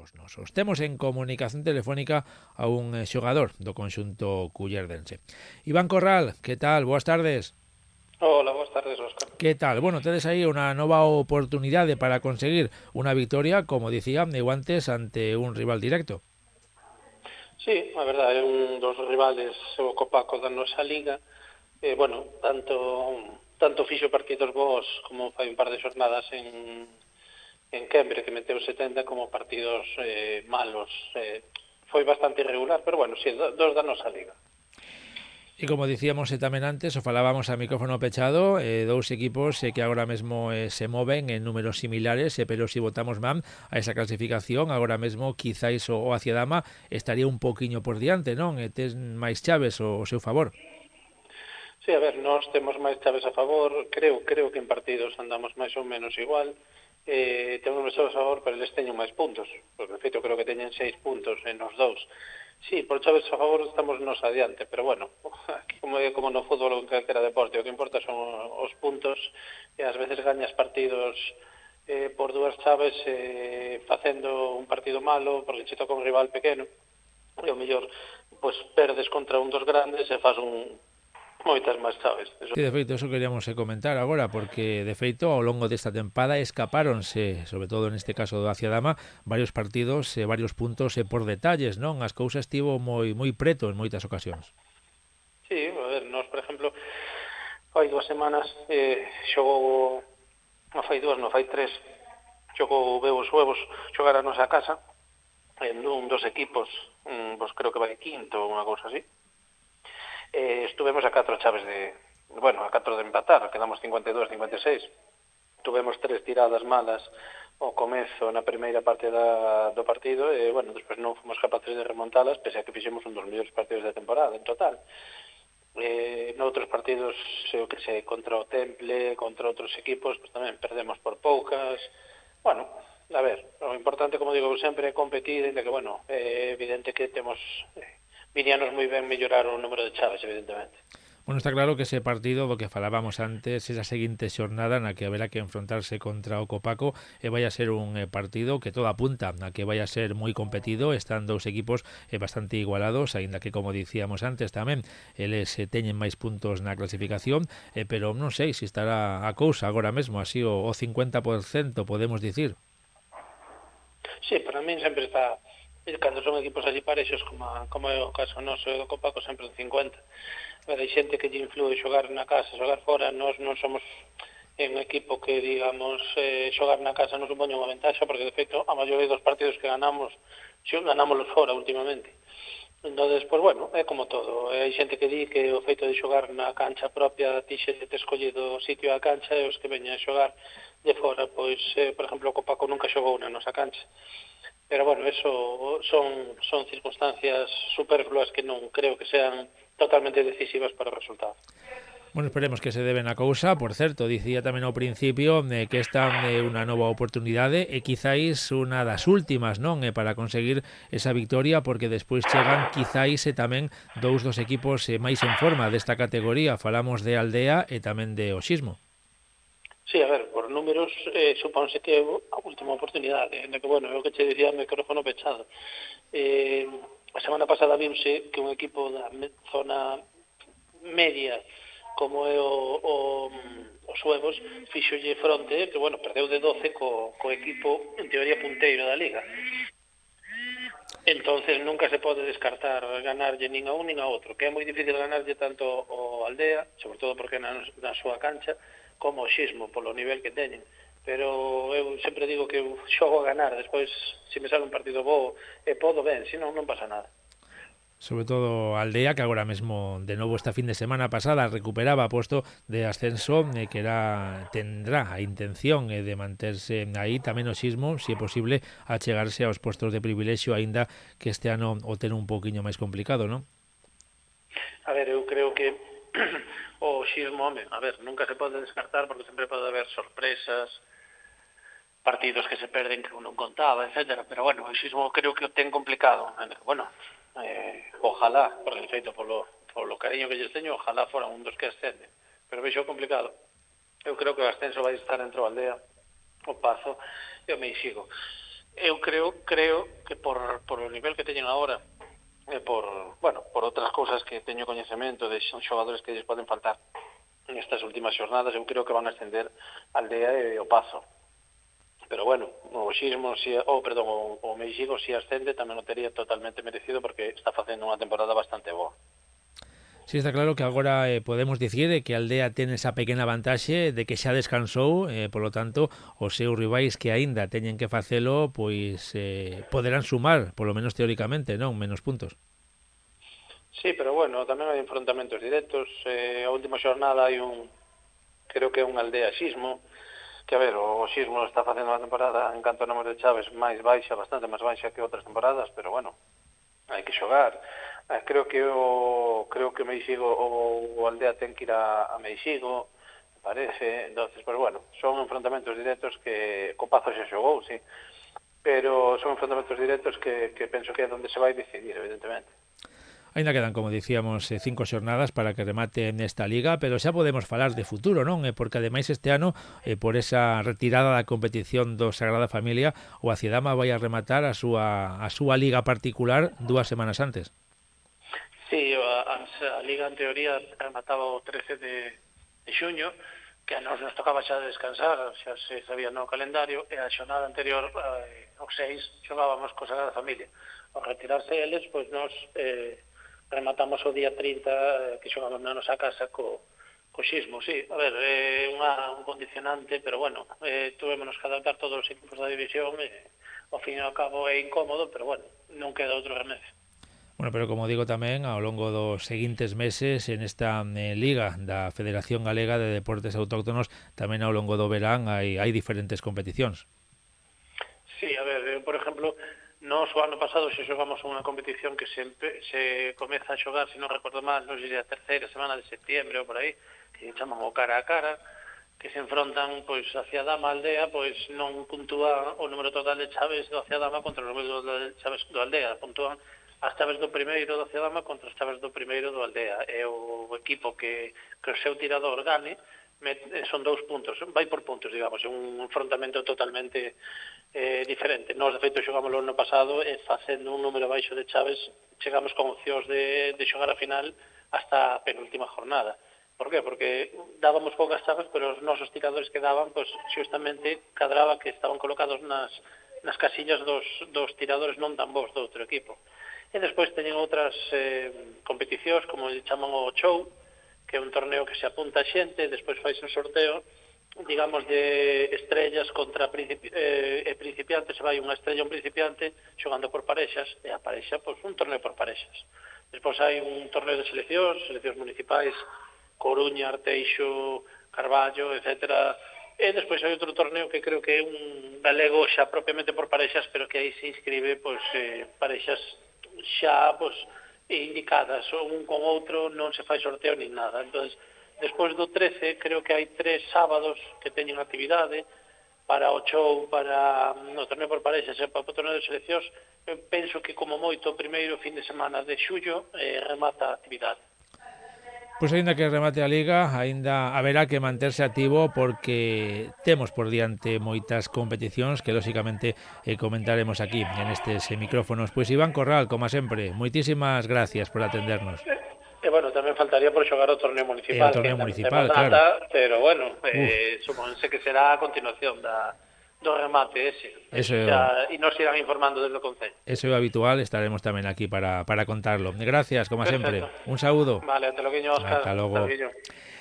os nosos. Temos en comunicación telefónica a un xogador do conxunto cullerdense. Iván Corral, que tal? Boas tardes. Hola, boas tardes, Óscar. Que tal? Bueno, tedes aí unha nova oportunidade para conseguir unha victoria, como dicía eu antes, ante un rival directo. Sí, a verdade, é un dos rivales o Copaco da nosa liga. Tanto fixo partidos bons como fai un par de xornadas en Quembre, que meteu 70, como partidos malos. Foi bastante irregular, pero bueno, sí, dos da nosa liga. E como dicíamos tamén antes, o falábamos a micrófono pechado, dous equipos que agora mesmo se moven en números similares, pero si votamos man a esa clasificación, agora mesmo quizáis o Aciadama estaría un poquinho por diante, non? E tes máis chaves o seu favor. Sí, a ver, nós temos máis chaves a favor, creo que en partidos andamos máis ou menos igual. Temos máis chaves a favor, pero eles teñen máis puntos, porque de feito creo que teñen 6 puntos en os dous. Sí, por chaves a favor estamos nos adiante, pero bueno, aquí como no fútbol ou en calquera deporte, o que importa son os puntos, e ás veces gañas partidos por dúas chaves facendo un partido malo, porque che toca un rival pequeno, e o mellor pois perdes contra un dos grandes e faz moitas máis chaves. Eso. Sí, de feito, eso queríamos comentar agora, porque de feito ao longo desta tempada escapáronse, sobre todo neste caso do Aciadama, varios partidos e varios puntos por detalles, non? As cousas estivo moi preto en moitas ocasións. Sí, a ver, nós, por exemplo, fai 2 semanas xogou, non fai 3, xogou Veo os Huevos xogar a nosa casa en un dos equipos, pois creo que vai quinto ou unha cousa así. Estuvemos a 4 chaves a 4 de empatar, quedamos 52-56. Tuvemos 3 tiradas malas ao comezo na primeira parte do partido e, despois non fomos capaces de remontalas, pese a que fixemos un dos mellores partidos da temporada en total. Noutros partidos, contra o Temple, contra outros equipos, pues tamén perdemos por poucas. Bueno, a ver, o importante, como digo sempre, é competir, de que, é evidente que temos viríanos moi ben mellorar o número de chaves, evidentemente. Bueno, está claro que ese partido do que falábamos antes, esa seguinte xornada na que haberá que enfrontarse contra o Copaco, vai a ser un partido que todo apunta a que vai a ser moi competido, están dous equipos bastante igualados, aínda que, como dicíamos antes tamén, eles teñen máis puntos na clasificación, pero non sei se estará a cousa agora mesmo, así o 50%, podemos dicir. Sí, para min sempre está, cando son equipos así parexos, como é o caso noso do Copaco, sempre en 50. Pero hai xente que lle influe xogar na casa, xogar fora. Nós non somos un equipo que, digamos, xogar na casa non supoña unha ventaxa, porque, de feito, a maioría dos partidos que ganamos ganámoslos fora últimamente. Entón, é como todo. Hai xente que di que o feito de xogar na cancha propia ti xe te escollido o sitio a cancha, e os que veñan a xogar de fora, pois, por exemplo, o Copaco nunca xogou na nosa cancha. Pero, eso son circunstancias superfluas que non creo que sean totalmente decisivas para o resultado. Bueno, esperemos que se deben a cousa. Por certo, dicía tamén ao principio que esta é unha nova oportunidade e quizáis unha das últimas, non? Para conseguir esa victoria, porque despois chegan quizáis tamén dous dos equipos máis en forma desta categoría. Falamos de Aldea e tamén de Oxismo. Sí, a ver, por números supónse que é a última oportunidade, en que, é o que che dicía o micrófono pechado. A semana pasada viuse que un equipo da zona media, como é os Huevos, fixolle fronte, que, perdeu de 12 co equipo, en teoría, punteiro da Liga. Entonces nunca se pode descartar ganarlle nin a un nin a outro, que é moi difícil ganarlle tanto o Aldea, sobre todo porque na súa cancha, como o Xismo, polo nivel que teñen. Pero eu sempre digo que eu xogo a ganar, despois, se me sale un partido bo e podo, ben, senón non pasa nada. Sobre todo Aldea, que agora mesmo de novo esta fin de semana pasada recuperaba posto de ascenso, que tendrá a intención de manterse aí, tamén o Xismo, se é posible, achegarse aos postos de privilexio, aínda que este ano o ten un poquinho máis complicado, non? A ver, eu creo que o Xismo, nunca se pode descartar, porque sempre pode haber sorpresas, partidos que se perden que uno contaba, etcétera, pero o Xismo creo que o ten complicado. Ojalá, porque de feito polo cariño que lles teño, ojalá fora un dos que ascende, pero vexo complicado. Eu creo que o ascenso vai estar entre o Aldea, o Pazo e o Meixigo. Eu creo que por o nivel que teñen agora, por outras cousas que teño coñecemento de xogadores que lles poden faltar nestas últimas xornadas, eu creo que van a ascender Aldea e o Pazo. Pero bueno, o Xismo, o Meixigo, si ascende, tamén o tería totalmente merecido porque está facendo unha temporada bastante boa. Sí, está claro que agora podemos dicir que Aldea ten esa pequena vantaxe de que xa descansou, polo tanto, os seus rivais que aínda teñen que facelo, pois poderán sumar, polo menos teóricamente, non? Menos puntos. Sí, pero bueno, tamén hai enfrontamentos directos. A última xornada creo que é un Aldea Xismo, que a ver, o Xismo está facendo unha temporada en canto a número de chaves máis baixa, bastante máis baixa que outras temporadas, pero bueno, hai que xogar. Creo que Meixigo o Aldea ten que ir a Meixigo, me parece. Entonces, pues bueno, son enfrontamentos directos que co Pazo xa xogou, sí, pero son enfrontamentos directos que penso que é onde se vai decidir, evidentemente. Ainda quedan, como dicíamos, 5 xornadas para que remate nesta liga, pero xa podemos falar de futuro, non? Porque ademais este ano, por esa retirada da competición do Sagrada Familia, o Aciedama vai a rematar a súa liga particular 2 semanas antes. Sí, a liga en teoría remataba o 13 de xuño, que a nos tocaba xa descansar, xa se sabía no calendario, e a xornada anterior, o 6, xogábamos co Sagrada Familia. Ao retirarse eles, pois nos rematamos o día 30, que xogamos na nosa casa co Xismo, sí. A ver, un condicionante, pero bueno, tuvémonos que adaptar todos os equipos da división, ao fin e ao cabo é incómodo, pero bueno, non queda outro remedio. Bueno, pero como digo tamén, ao longo dos seguintes meses en esta liga da Federación Galega de Deportes Autóctonos, tamén ao longo do verán hai diferentes competicións. Sí, a ver, por exemplo, nós o ano pasado xe xogamos unha competición que se comeza a xogar, se non recordo mal, non sei se a terceira semana de septiembre ou por aí, que chaman o cara a cara, que se enfrontan pois a Aciadama Aldea, pois non puntúa o número total de chaves do Aciadama contra o número de chaves do Aldea, puntúan as chaves do primeiro do Aciadama contra as chaves do primeiro do Aldea. E o equipo que o seu tirador gane, son 2 puntos, vai por puntos, digamos, é un enfrontamento totalmente diferente. Nós, de feito, xogamos o ano pasado e facendo un número baixo de chaves chegamos con opcións de xogar a final hasta a penúltima jornada. Por qué? Porque dábamos poucas chaves, pero os nosos tiradores que daban, pues, xustamente cadraba que estaban colocados nas casillas dos tiradores non tan bons do outro equipo. E despois teñen outras competicións, como chaman o show, que é un torneo que se apunta a xente, despois fais un sorteo, digamos, de estrellas contra principiantes, se vai unha estrella un principiante xogando por parexas, e a parexa, pois, un torneo por parexas. Despois hai un torneo de seleccións municipais, Coruña, Arteixo, Carballo, etcétera. E despois hai outro torneo que creo que é un galego xa propiamente por parexas, pero que aí se inscribe, pois, parexas xa, pois, indicadas, un con outro, non se fai sorteo nin nada. Entón, despois do 13, creo que hai 3 sábados que teñen actividade para o show, para o torneo por parexas e para o torneo de seleccións. Penso que como moito o primeiro fin de semana de xullo remata a actividade. Pois aínda que remate a Liga, aínda haberá que manterse activo porque temos por diante moitas competicións que lóxicamente comentaremos aquí en estes micrófonos. Pois Iván Corral, como sempre, moitísimas gracias por atendernos. E bueno, tamén faltaría por xogar o torneo municipal, o torneo que municipal, data, claro. Pero bueno, supónse que será a continuación do remate ese. E nos irán informando desde o Concello. Eso é habitual, estaremos tamén aquí para contarlo. Gracias, como sempre. Un saúdo. Vale, ata logo, Óscar. Ata logo.